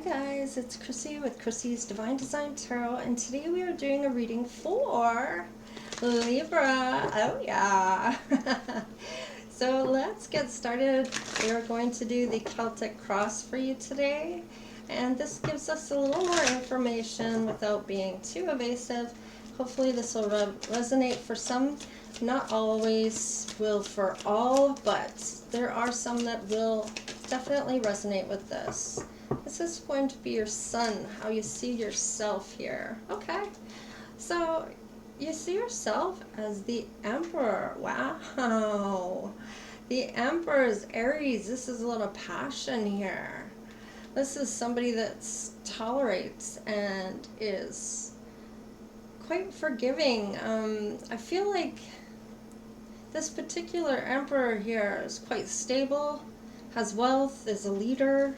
guys, it's Chrissie with Chrissie's Divine Design Tarot, and today we are doing a reading for Libra. Oh yeah. So let's get started. We are going to do the Celtic cross for you today, and this gives us a little more information without being too evasive. Hopefully this will resonate for some, not always will for all, but there are some that will definitely resonate with this. This is going to be your sun, how you see yourself here. Okay, so you see yourself as the Emperor. Wow. The Emperor is Aries. This is a little passion here. This is somebody that tolerates and is quite forgiving. I feel like this particular Emperor here is quite stable, has wealth, is a leader.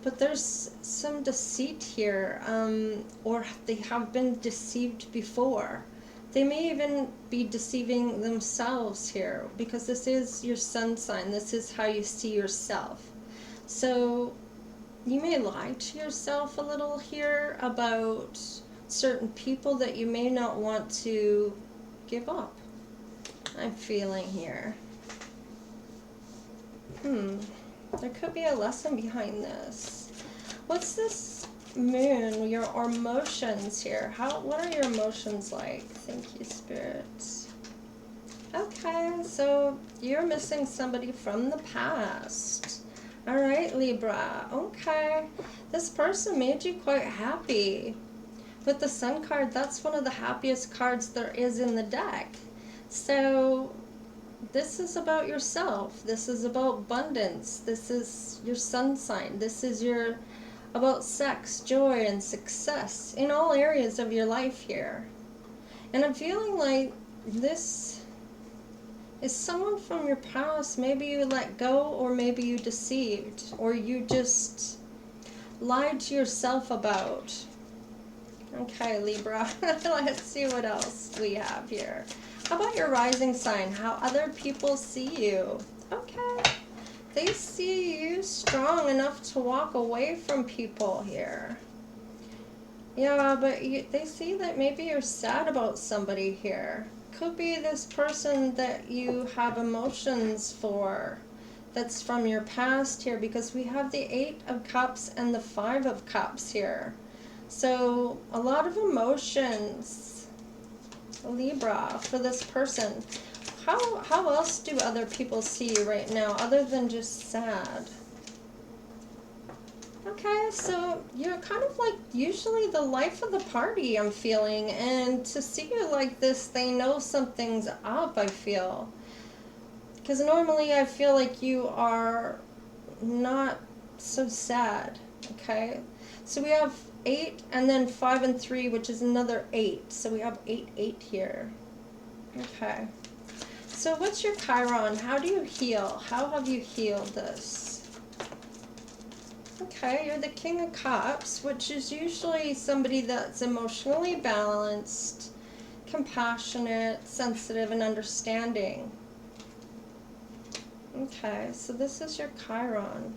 But there's some deceit here, or they have been deceived before. They may even be deceiving themselves here, because this is your sun sign. This is how you see yourself. So you may lie to yourself a little here about certain people that you may not want to give up. I'm feeling here. There could be a lesson behind this. What's this moon, your emotions here? What are your emotions like? Thank you, Spirit. Okay, so you're missing somebody from the past. All right, Libra. Okay, this person made you quite happy. With the Sun card, that's one of the happiest cards there is in the deck. So this is about yourself. This is about abundance. This is your sun sign. This is about sex, joy, and success in all areas of your life here. And I'm feeling like this is someone from your past. Maybe you let go, or maybe you deceived, or you just lied to yourself about. Okay, Libra. Let's see what else we have here. How about your rising sign? How other people see you? Okay. They see you strong enough to walk away from people here. Yeah, but they see that maybe you're sad about somebody here. Could be this person that you have emotions for that's from your past here, because we have the 8 of Cups and the 5 of Cups here. So a lot of emotions, Libra, for this person. How else do other people see you right now other than just sad? Okay, so you're kind of like usually the life of the party, I'm feeling, and to see you like this, they know something's up, I feel. Because normally I feel like you are not so sad, okay? So we have 8 and then 5 and 3, which is another 8. So we have 8, 8 here. Okay. So what's your Chiron? How do you heal? How have you healed this? Okay, you're the King of Cups, which is usually somebody that's emotionally balanced, compassionate, sensitive, and understanding. Okay, so this is your Chiron.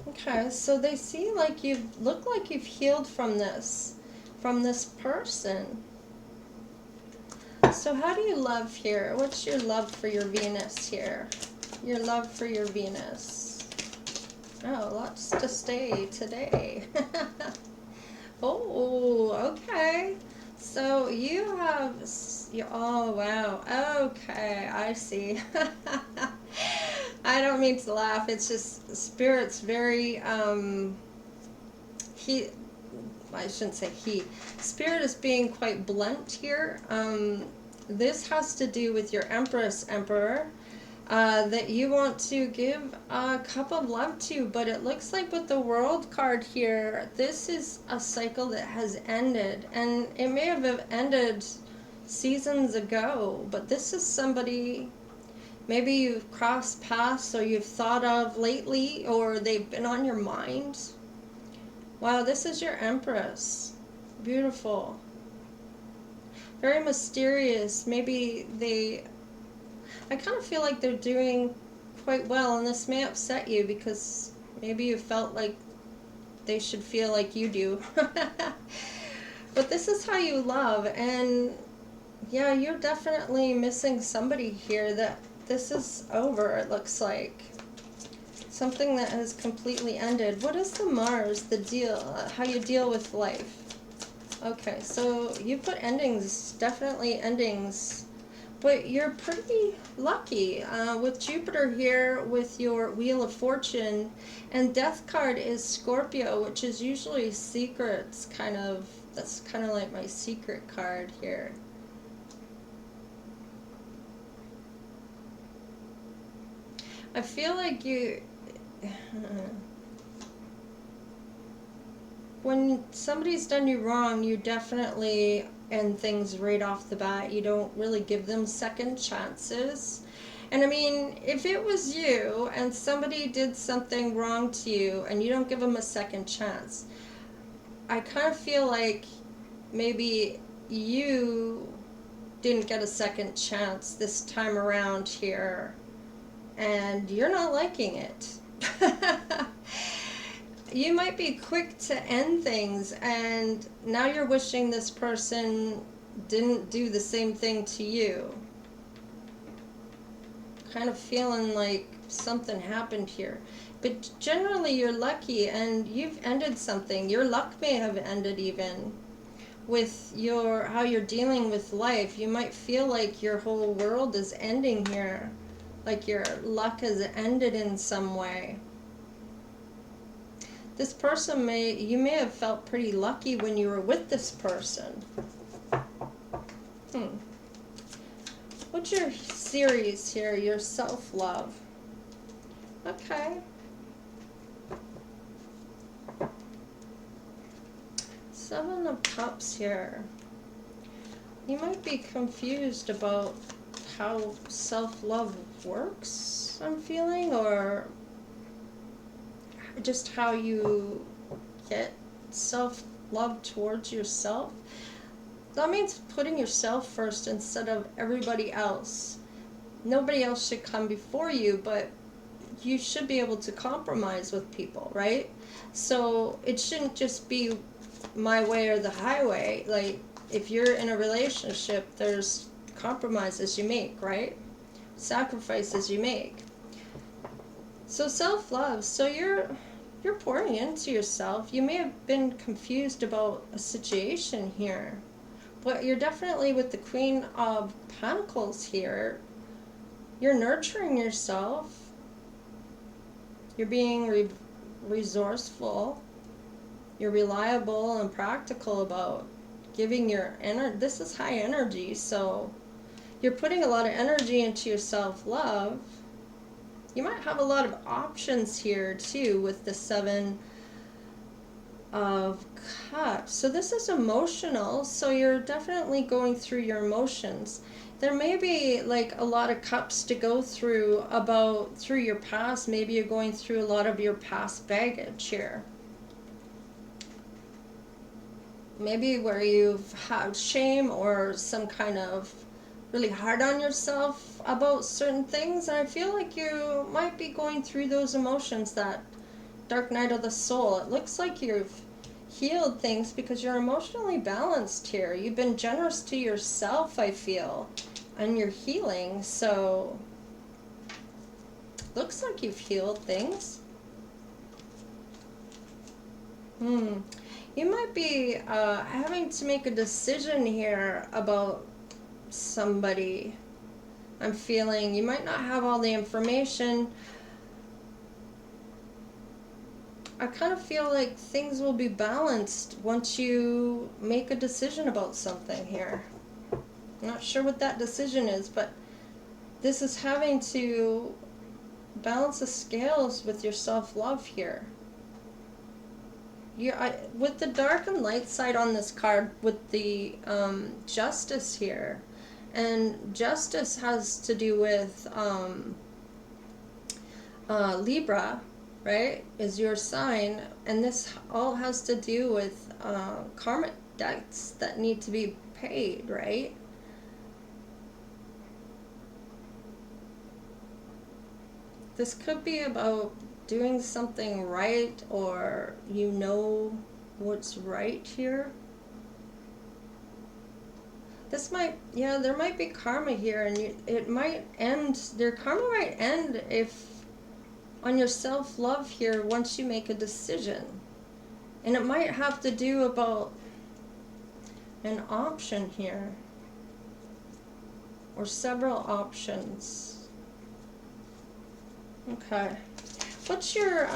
Okay, so they see like look like you've healed from this person. So how do you love here? What's your love for your Venus here? Your love for your Venus. Oh, lots to say today. Oh, okay. So you have, oh wow, okay, I see. I don't mean to laugh, it's just Spirit's very, I shouldn't say he. Spirit is being quite blunt here. This has to do with your Empress, Emperor, that you want to give a cup of love to, but it looks like with the World card here, this is a cycle that has ended, and it may have ended seasons ago, but this is somebody maybe you've crossed paths or you've thought of lately, or they've been on your mind. Wow, this is your Empress. Beautiful. Very mysterious. Maybe I kind of feel like they're doing quite well, and this may upset you because maybe you felt like they should feel like you do. But this is how you love, and yeah, you're definitely missing somebody here. That this is over, it looks like. Something that has completely ended. What is the Mars, the deal, how you deal with life? Okay, so you put endings, definitely endings. But you're pretty lucky with Jupiter here with your Wheel of Fortune, and Death card is Scorpio, which is usually secrets, kind of. That's kind of like my secret card here. I feel like you... when somebody's done you wrong, you definitely end things right off the bat. You don't really give them second chances. And I mean, if it was you and somebody did something wrong to you and you don't give them a second chance, I kind of feel like maybe you didn't get a second chance this time around here, and you're not liking it. You might be quick to end things, and now you're wishing this person didn't do the same thing to you. Kind of feeling like something happened here. But generally you're lucky, and you've ended something. Your luck may have ended even with your how you're dealing with life. You might feel like your whole world is ending here, like your luck has ended in some way. This person you may have felt pretty lucky when you were with this person. What's your series here? Your self-love. Okay. Seven of Cups here. You might be confused about how self-love works, I'm feeling, or just how you get self-love towards yourself. That means putting yourself first instead of everybody else. Nobody else should come before you, but you should be able to compromise with people, right? So it shouldn't just be my way or the highway. Like, if you're in a relationship, there's compromises you make, right? Sacrifices you make. So self-love. So you're pouring into yourself. You may have been confused about a situation here, but you're definitely with the Queen of Pentacles here. You're nurturing yourself. You're being resourceful. You're reliable and practical about giving your energy. This is high energy, so you're putting a lot of energy into your self-love. You might have a lot of options here too with the Seven of Cups. So this is emotional, so you're definitely going through your emotions. There may be like a lot of cups to go through through your past. Maybe you're going through a lot of your past baggage here. Maybe where you've had shame or some kind of really hard on yourself about certain things. And I feel like you might be going through those emotions, that dark night of the soul. It looks like you've healed things because you're emotionally balanced here. You've been generous to yourself, I feel, and you're healing. So looks like you've healed things. You might be having to make a decision here about somebody. I'm feeling you might not have all the information. I kind of feel like things will be balanced once you make a decision about something here. I'm not sure what that decision is, but this is having to balance the scales with your self-love here. With the dark and light side on this card, with the Justice here, and Justice has to do with Libra, right, is your sign, and this all has to do with karmic debts that need to be paid, right? This could be about doing something right, or you know what's right here. This might, yeah, there might be karma here, and it might end, their karma might end if on your self-love here once you make a decision. And it might have to do about an option here, or several options. Okay. What's your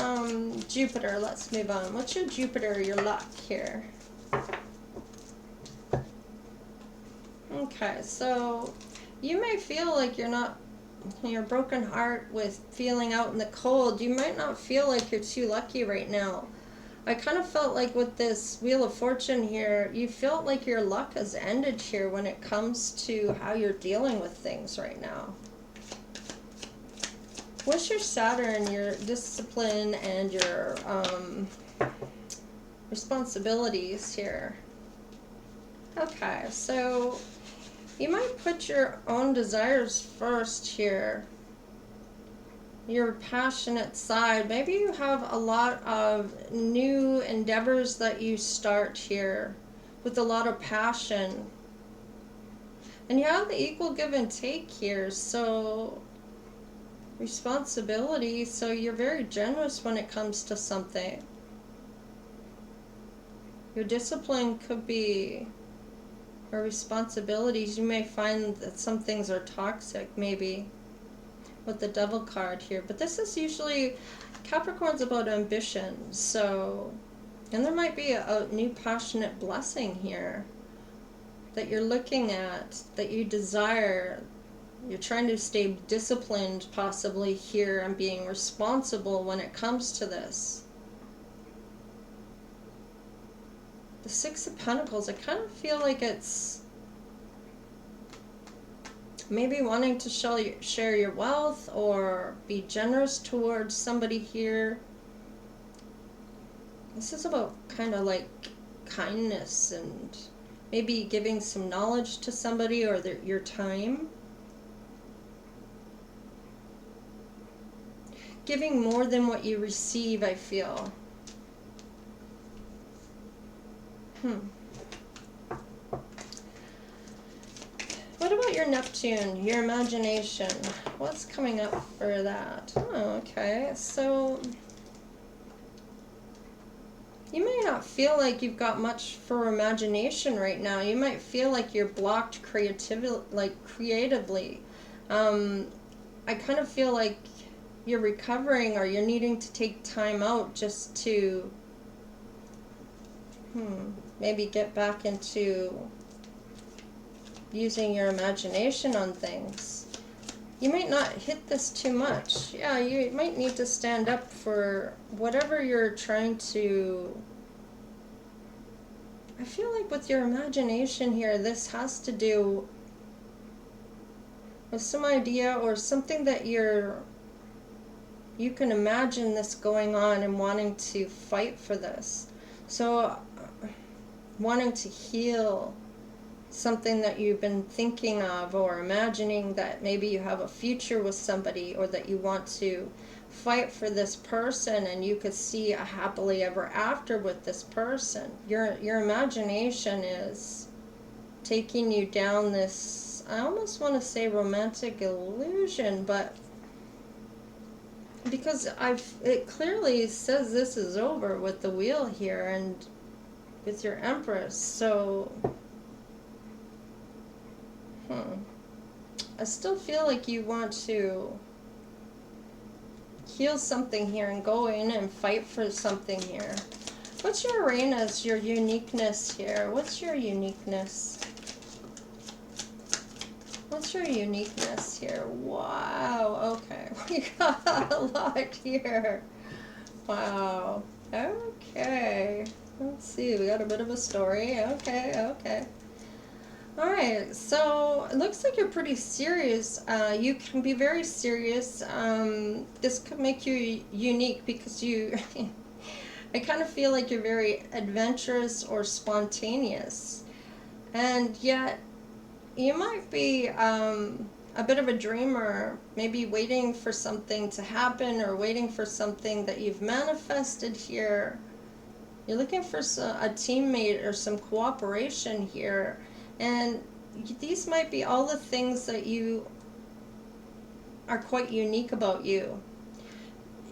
Jupiter? Let's move on. What's your Jupiter, your luck here? Okay, so you may feel like you're not, your broken heart with feeling out in the cold, you might not feel like you're too lucky right now. I kind of felt like with this Wheel of Fortune here, you felt like your luck has ended here when it comes to how you're dealing with things right now. What's your Saturn, your discipline and your responsibilities here? Okay, so you might put your own desires first here. Your passionate side. Maybe you have a lot of new endeavors that you start here with a lot of passion. And you have the equal give and take here, so responsibility, so you're very generous when it comes to something. Your discipline could be, or responsibilities, you may find that some things are toxic maybe with the Devil card here, but this is usually, Capricorn's about ambition, so, and there might be a new passionate blessing here that you're looking at, that you desire. You're trying to stay disciplined possibly here and being responsible when it comes to this. The Six of Pentacles, I kind of feel like it's maybe wanting to share your wealth or be generous towards somebody here. This is about kind of like kindness and maybe giving some knowledge to somebody, or your time. Giving more than what you receive, I feel. What about your Neptune, your imagination? What's coming up for that? Oh, okay, so you may not feel like you've got much for imagination right now. You might feel like you're blocked creatively. I kind of feel like you're recovering, or you're needing to take time out just to maybe get back into using your imagination on things. You might not hit this too much. Yeah, you might need to stand up for whatever you're trying to. I feel like with your imagination here, this has to do with some idea or something that you can imagine this going on and wanting to fight for this. So wanting to heal something that you've been thinking of, or imagining that maybe you have a future with somebody, or that you want to fight for this person and you could see a happily ever after with this person. Your imagination is taking you down this, I almost want to say romantic illusion, but because it clearly says this is over with the wheel here and with your Empress, so I still feel like you want to heal something here and go in and fight for something here. What's your Uranus, your uniqueness here? What's your uniqueness? What's your uniqueness here? Wow, okay. We got a lot here. Wow. Okay. Let's see, we got a bit of a story. Okay. Alright, so it looks like you're pretty serious. You can be very serious. This could make you unique because I kind of feel like you're very adventurous or spontaneous. And yet, you might be, I a bit of a dreamer, maybe waiting for something to happen or waiting for something that you've manifested here. You're looking for a teammate or some cooperation here. And these might be all the things that you are quite unique about you.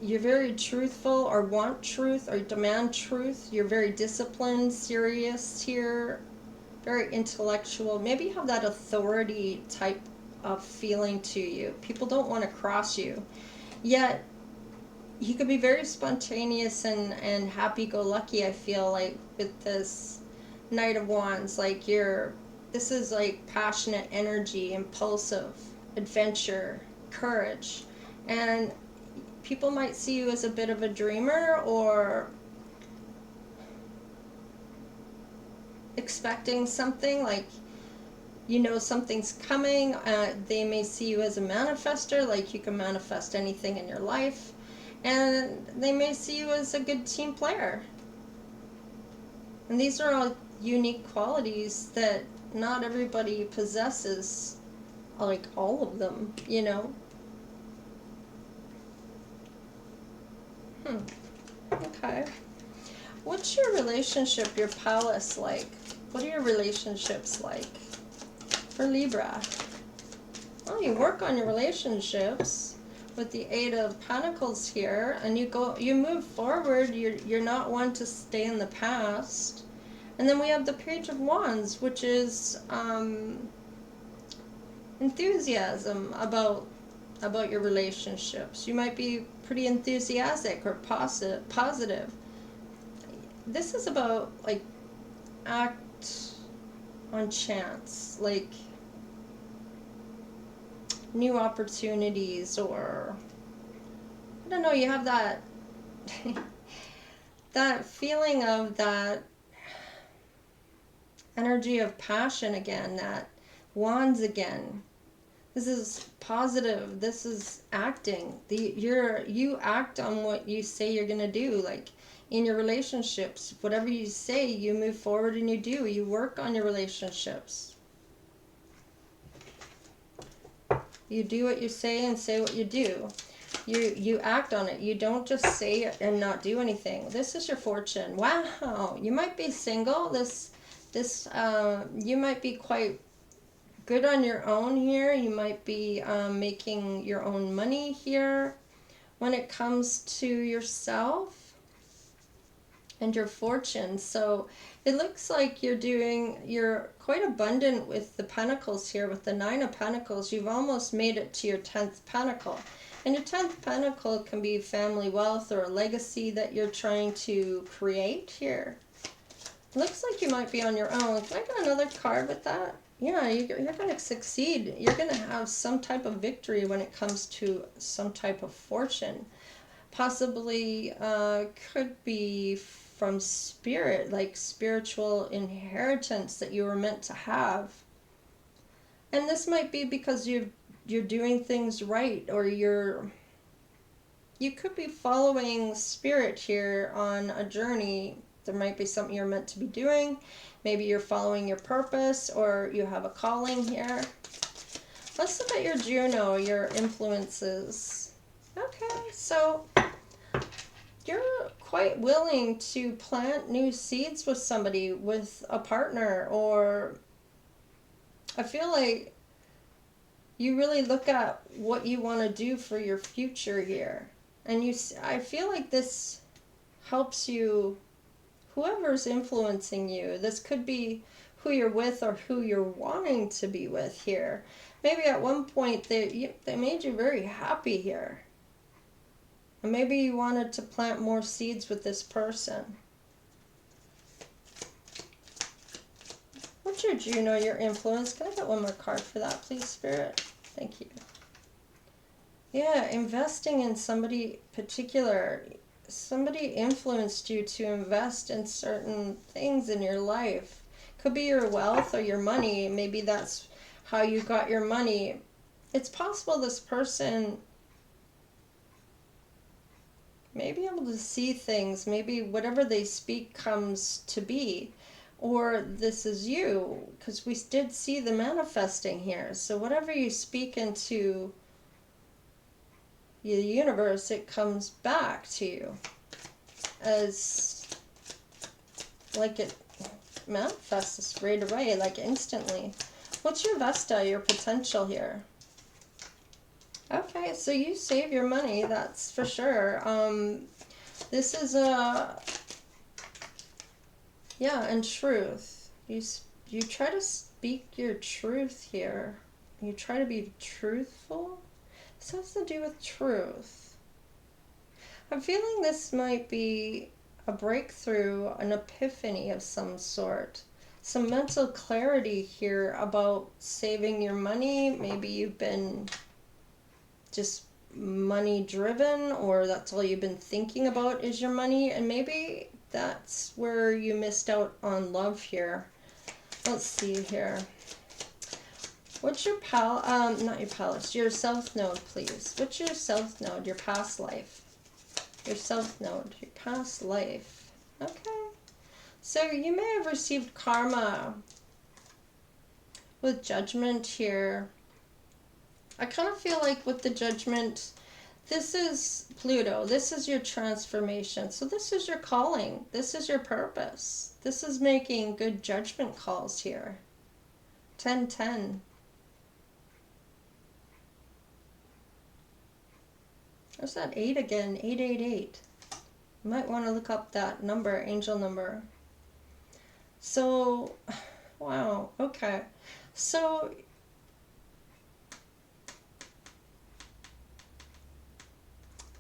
You're very truthful or want truth or demand truth. You're very disciplined, serious here, very intellectual. Maybe you have that authority type of feeling to you. People don't want to cross you. Yet, you could be very spontaneous and happy-go-lucky, I feel like, with this Knight of Wands. Like, this is like passionate energy, impulsive, adventure, courage. And people might see you as a bit of a dreamer or expecting something, like something's coming. They may see you as a manifester, like you can manifest anything in your life. And they may see you as a good team player. And these are all unique qualities that not everybody possesses, like all of them, Okay. What's your relationship, your palace, like? What are your relationships like for Libra? Well, you work on your relationships with the Eight of Pentacles here, and you move forward. You're not one to stay in the past. And then we have the Page of Wands, which is enthusiasm about your relationships. You might be pretty enthusiastic or positive. This is about, like, act on chance, like new opportunities, or I don't know, you have that that feeling of that energy of passion again, that wands again. This is positive. This is acting. You act on what you say you're going to do. Like in your relationships, whatever you say, you move forward and you do. You work on your relationships. You do what you say and say what you do. You act on it. You don't just say it and not do anything. This is your fortune. Wow. You might be single. You might be quite good on your own here. You might be making your own money here when it comes to yourself and your fortune. So it looks like you're quite abundant with the pentacles here. With the Nine of Pentacles, you've almost made it to your 10th pentacle. And your 10th pentacle can be family wealth or a legacy that you're trying to create here. It looks like you might be on your own. Can I get another card with that? Yeah, you're going to succeed. You're going to have some type of victory when it comes to some type of fortune. Possibly could be from spirit, like spiritual inheritance that you were meant to have. And this might be because you're doing things right, or you could be following spirit here on a journey. There might be something you're meant to be doing. Maybe you're following your purpose, or you have a calling here. Let's look at your Juno, your influences. Okay, so you're quite willing to plant new seeds with somebody, with a partner, or I feel like you really look at what you want to do for your future here. And I feel like this helps you. Whoever's influencing you, this could be who you're with or who you're wanting to be with here. Maybe at one point they made you very happy here. And maybe you wanted to plant more seeds with this person. What's your Juno, your influence? Can I get one more card for that, please, Spirit? Thank you. Yeah, investing in somebody particular. Somebody influenced you to invest in certain things in your life. Could be your wealth or your money. Maybe that's how you got your money. It's possible this person may be able to see things. Maybe whatever they speak comes to be. or this is you, because we did see the manifesting here. So whatever you speak into the universe, it comes back to you as like it manifests right away, like instantly. What's your Vesta, your potential here? Okay, so you save your money, that's for sure. This is a, yeah, and truth. You try to speak your truth here. You try to be truthful. This has to do with truth. I'm feeling this might be a breakthrough, an epiphany of some sort. Some mental clarity here about saving your money. Maybe you've been just money driven, or that's all you've been thinking about is your money, and maybe that's where you missed out on love here. Let's see here. What's your not your palace, your south node, please. What's your south node, your past life? Your south node, your past life. Okay. So you may have received karma with judgment here. I kind of feel like with the judgment, this is Pluto. This is your transformation. So this is your calling. This is your purpose. This is making good judgment calls here. 10-10. There's that 8 again. 888. You might want to look up that number, angel number. So, wow. Okay. So,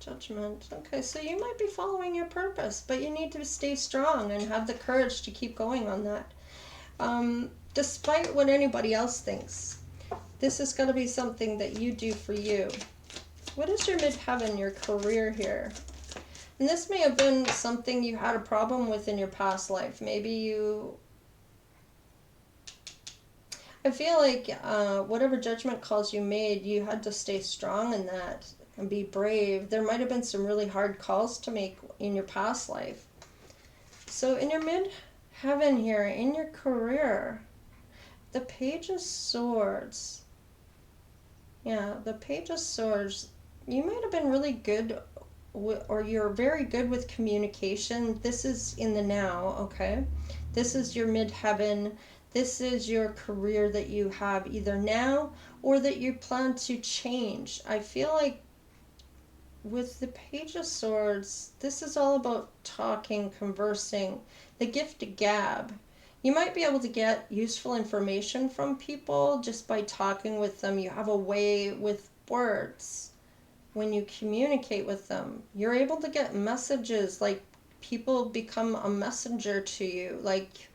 judgment. Okay, so you might be following your purpose, but you need to stay strong and have the courage to keep going on that. Despite what anybody else thinks, this is going to be something that you do for you. What is your midheaven, your career here? And this may have been something you had a problem with in your past life. Maybe you... I feel like whatever judgment calls you made, you had to stay strong in that and be brave. There might have been some really hard calls to make in your past life. So in your midheaven here, in your career, the Page of Swords. Yeah, the Page of Swords. You might have been really good, or you're very good with communication. This is in the now, okay? This is your midheaven. This is your career that you have either now or that you plan to change. I feel like with the Page of Swords, this is all about talking, conversing, the gift of gab. You might be able to get useful information from people just by talking with them. You have a way with words. When you communicate with them, you're able to get messages, like people become a messenger to you. Like,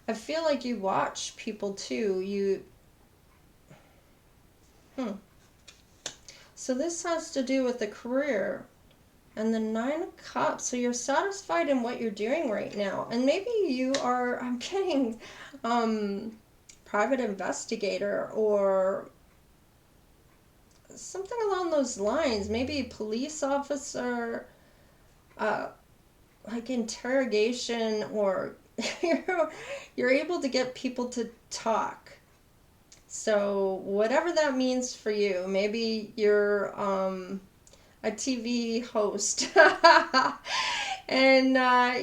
I feel like you watch people too. So this has to do with the career. And the 9 of Cups. So you're satisfied in what you're doing right now. And maybe you are, I'm getting private investigator or something along those lines. Maybe police officer, like interrogation, or you're able to get people to talk. So whatever that means for you, maybe you're a TV host and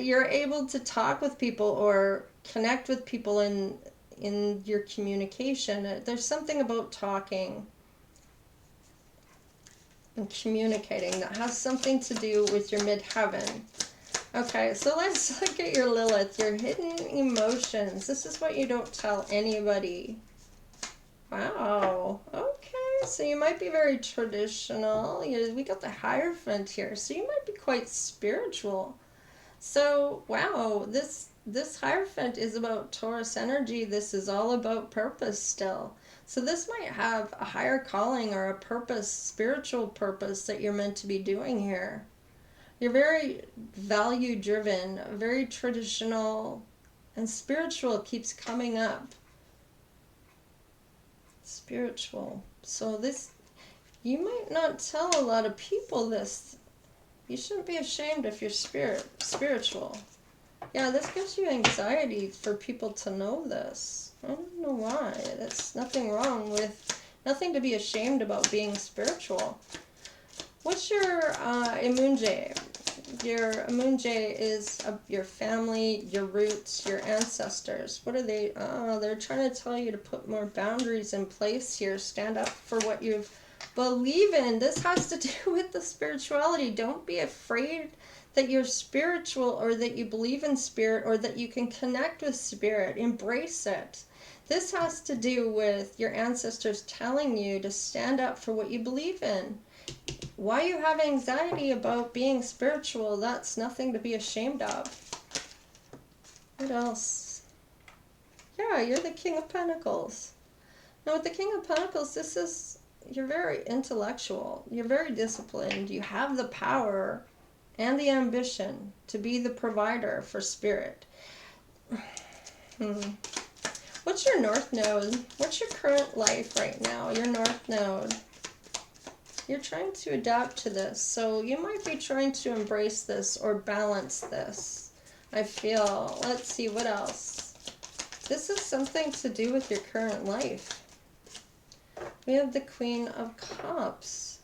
you're able to talk with people or connect with people in your communication. There's something about talking and communicating that has something to do with your midheaven. Okay, so let's look at your Lilith, your hidden emotions. This is what you don't tell anybody. Wow. Okay, so you might be very traditional. We got the Hierophant here, so you might be quite spiritual. So, wow, this Hierophant is about Taurus energy. This is all about purpose still. So this might have a higher calling or a purpose, spiritual purpose that you're meant to be doing here. You're very value-driven, very traditional, and spiritual keeps coming up. Spiritual. So this, you might not tell a lot of people this. You shouldn't be ashamed if you're spiritual. Yeah, this gives you anxiety for people to know this. I don't know why. That's nothing wrong with, nothing to be ashamed about being spiritual. What's your Emunje? Your Emunje is your family, your roots, your ancestors. What are they? Oh, they're trying to tell you to put more boundaries in place here. Stand up for what you believe in. This has to do with the spirituality. Don't be afraid that you're spiritual or that you believe in spirit or that you can connect with spirit. Embrace it. This has to do with your ancestors telling you to stand up for what you believe in. Why you have anxiety about being spiritual, that's nothing to be ashamed of. What else? Yeah, you're the King of Pentacles. Now with the King of Pentacles, this is, you're very intellectual. You're very disciplined. You have the power and the ambition to be the provider for spirit. What's your North Node? What's your current life right now? Your North Node. You're trying to adapt to this, so you might be trying to embrace this or balance this. I feel, let's see, what else? This is something to do with your current life. We have the Queen of Cups.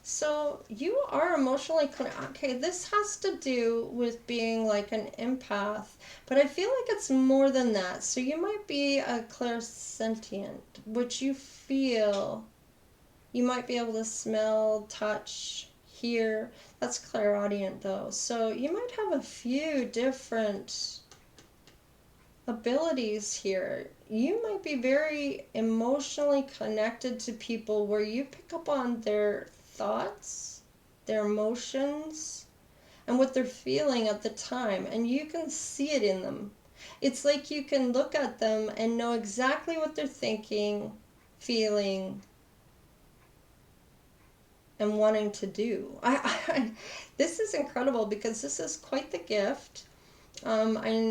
So you are emotionally connected. Okay, this has to do with being like an empath, but I feel like it's more than that. So you might be a clairsentient, which you feel. You might be able to smell, touch, hear. That's clairaudient though. So you might have a few different abilities here. You might be very emotionally connected to people where you pick up on their thoughts, their emotions, and what they're feeling at the time, and you can see it in them. It's like you can look at them and know exactly what they're thinking, feeling, and wanting to do. This is incredible because this is quite the gift. I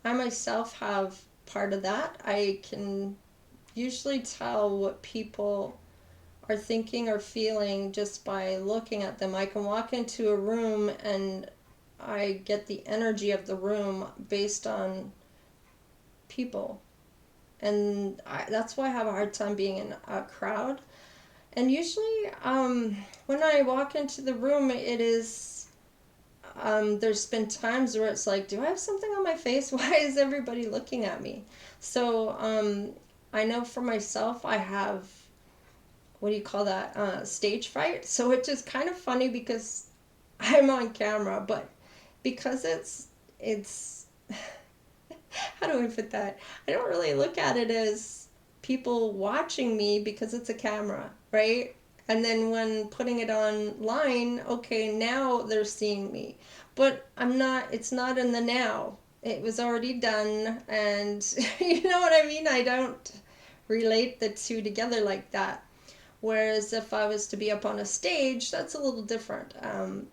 myself have part of that. I can usually tell what people are thinking or feeling just by looking at them. I can walk into a room and I get the energy of the room based on people. And that's why I have a hard time being in a crowd. And usually when I walk into the room, it is, there's been times where it's like, do I have something on my face? Why is everybody looking at me? So I know for myself, I have, what do you call that, stage fright. So it's just kind of funny because I'm on camera, but because it's how do I put that? I don't really look at it as people watching me because it's a camera, right? And then when putting it online, okay, now they're seeing me. But it's not in the now. It was already done, and you know what I mean? I don't relate the two together like that. Whereas if I was to be up on a stage, that's a little different.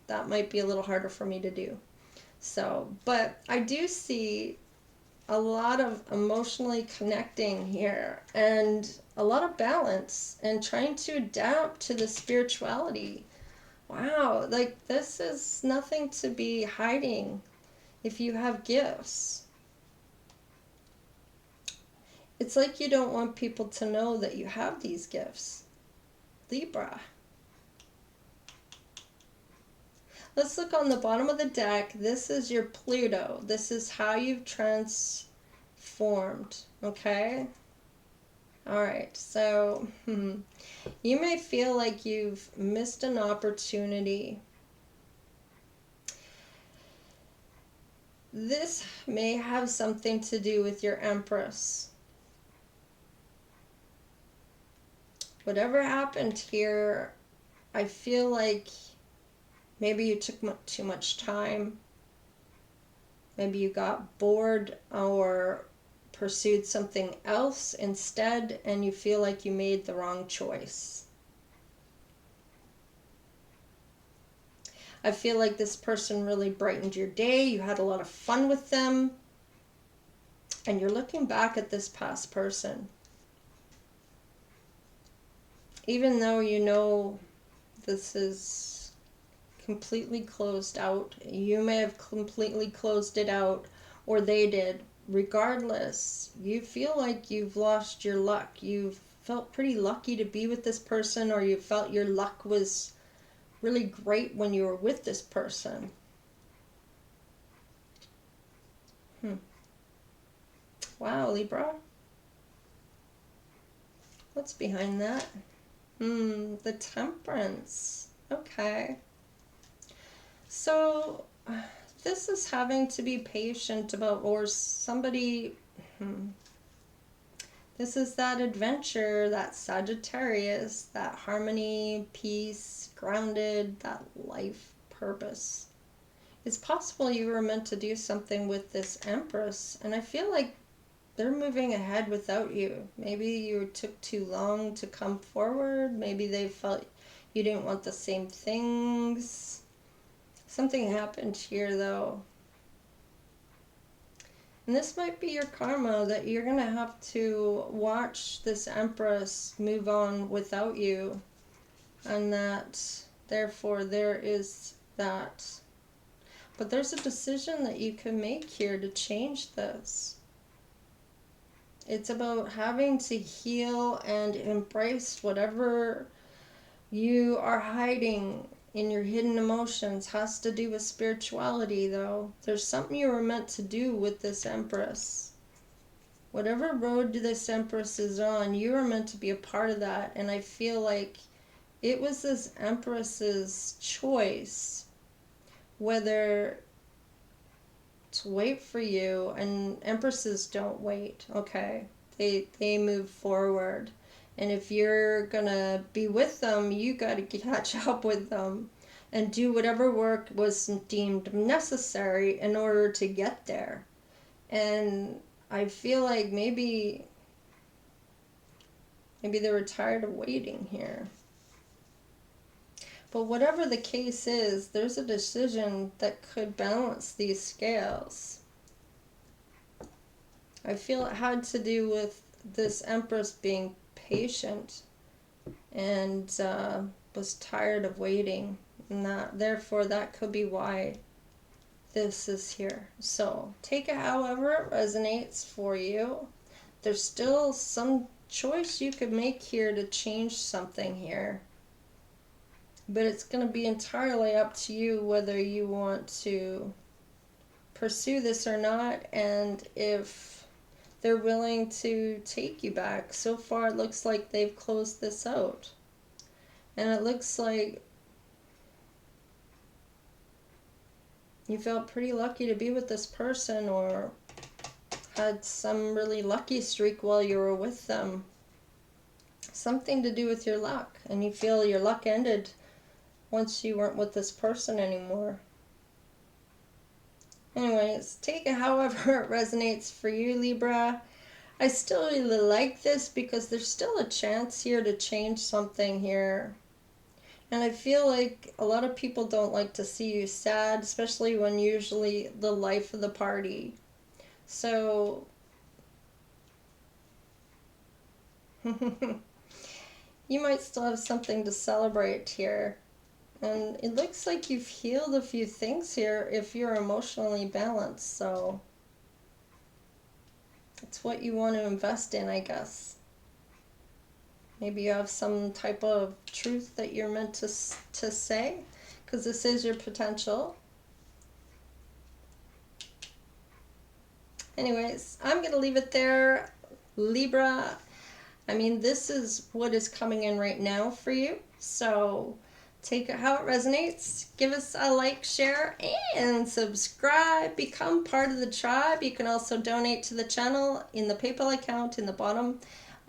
That might be a little harder for me to do. So, but I do see a lot of emotionally connecting here and a lot of balance and trying to adapt to the spirituality. Wow, like this is nothing to be hiding if you have gifts. It's like you don't want people to know that you have these gifts. Libra. Let's look on the bottom of the deck. This is your Pluto. This is how you've transformed, okay? All right, so you may feel like you've missed an opportunity. This may have something to do with your Empress. Whatever happened here, I feel like maybe you took too much time. Maybe you got bored or pursued something else instead, and you feel like you made the wrong choice. I feel like this person really brightened your day. You had a lot of fun with them. And you're looking back at this past person. Even though you know this is completely closed out. You may have completely closed it out, or they did. Regardless, you feel like you've lost your luck. You've felt pretty lucky to be with this person, or you felt your luck was really great when you were with this person. Wow, Libra. What's behind that? The Temperance. Okay. So this is having to be patient about, or somebody, this is that adventure, that Sagittarius, that harmony, peace, grounded, that life purpose. It's possible you were meant to do something with this Empress, and I feel like they're moving ahead without you. Maybe you took too long to come forward. Maybe they felt you didn't want the same things. Something happened here, though. And this might be your karma, that you're going to have to watch this Empress move on without you. And that, therefore, there is that. But there's a decision that you can make here to change this. It's about having to heal and embrace whatever you are hiding in your hidden emotions. Has to do with spirituality, though. There's something you were meant to do with this Empress. Whatever road this Empress is on, you were meant to be a part of that. And I feel like it was this Empress's choice whether to wait for you, and Empresses don't wait, okay? They move forward. And if you're gonna be with them, you gotta catch up with them and do whatever work was deemed necessary in order to get there. And I feel like maybe they were tired of waiting here. But whatever the case is, there's a decision that could balance these scales. I feel it had to do with this Empress being patient and was tired of waiting. And therefore, that could be why this is here. So take it however it resonates for you. There's still some choice you could make here to change something here. But it's going to be entirely up to you whether you want to pursue this or not, and if they're willing to take you back. So far, it looks like they've closed this out. And it looks like you felt pretty lucky to be with this person, or had some really lucky streak while you were with them. Something to do with your luck, and you feel your luck ended once you weren't with this person anymore. Anyways, take it however it resonates for you, Libra. I still really like this because there's still a chance here to change something here. And I feel like a lot of people don't like to see you sad, especially when usually the life of the party. So you might still have something to celebrate here. And it looks like you've healed a few things here if you're emotionally balanced. So it's what you want to invest in, I guess. Maybe you have some type of truth that you're meant to say, because this is your potential. Anyways, I'm going to leave it there, Libra. I mean, this is what is coming in right now for you. So take it how it resonates. Give us a like, share, and subscribe. Become part of the tribe. You can also donate to the channel in the PayPal account in the bottom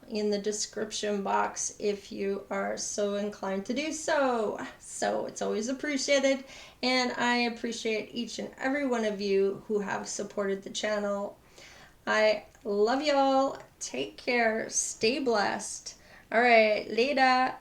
in the description box if you are so inclined to do so. So it's always appreciated, and I appreciate each and every one of you who have supported the channel. I love y'all. Take care. Stay blessed. All right, later.